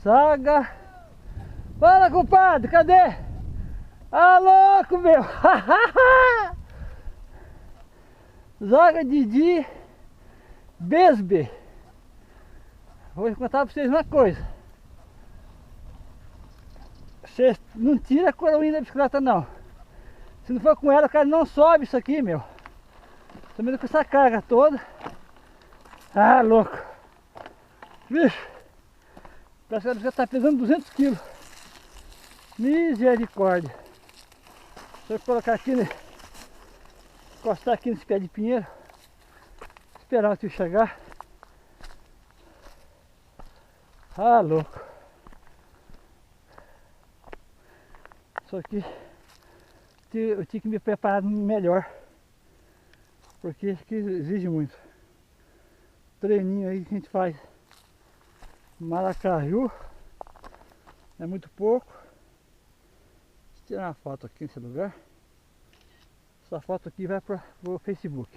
Saga. Fala, compadre, cadê? Ah, louco, meu. Zaga Didi Besbe. Vou contar pra vocês uma coisa. Vocês não tiram a coroinha da bicicleta, não. Se não for com ela, o cara não sobe isso aqui, meu. Também com essa carga toda. Ah, louco. Bicho. Parece que a bicicleta tá pesando 200 quilos. Misericórdia. Deixa eu colocar aqui, né? Encostar aqui nesse pé de pinheiro. Esperar o tio chegar. Ah, louco. Só que eu tinha que me preparar melhor. Porque isso aqui exige muito. Treininho aí que a gente faz. Maracaju. É muito pouco. Deixa eu tirar uma foto aqui nesse lugar. Essa foto aqui vai para o Facebook.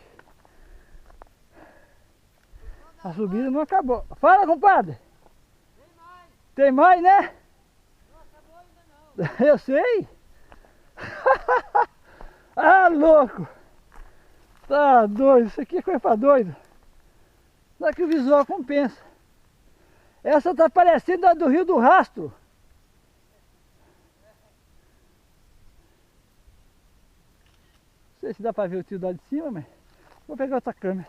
A subida não acabou. Fala, compadre! Tem mais, né? Não acabou ainda não. Eu sei! Ah, louco! Tá doido, isso aqui é coisa pra doido. Só que o visual compensa. Essa tá parecendo a do Rio do Rastro. Não sei se dá pra ver o tio lá de cima, mas vou pegar outra câmera.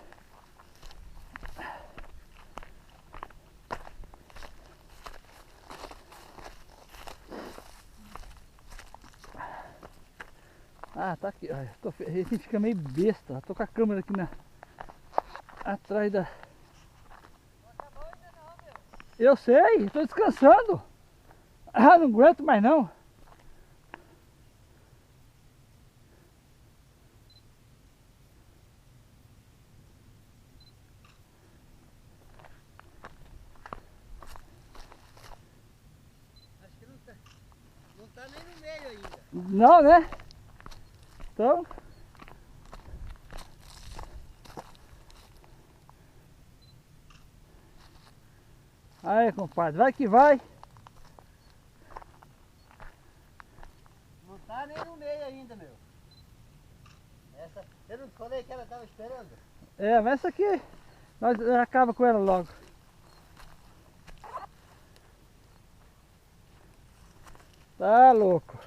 Ah, tá aqui. Olha, a gente fica meio besta. Tô com a câmera aqui atrás da... Não acabou ainda não, meu. Eu sei, tô descansando. Ah, não aguento mais não. Acho que não tá nem no meio ainda. Não, né? Então... Aí, compadre, vai que vai. Não tá nem no meio ainda, meu. Essa, eu não falei que ela tava esperando? É, mas essa aqui, nós acaba com ela logo. Tá louco.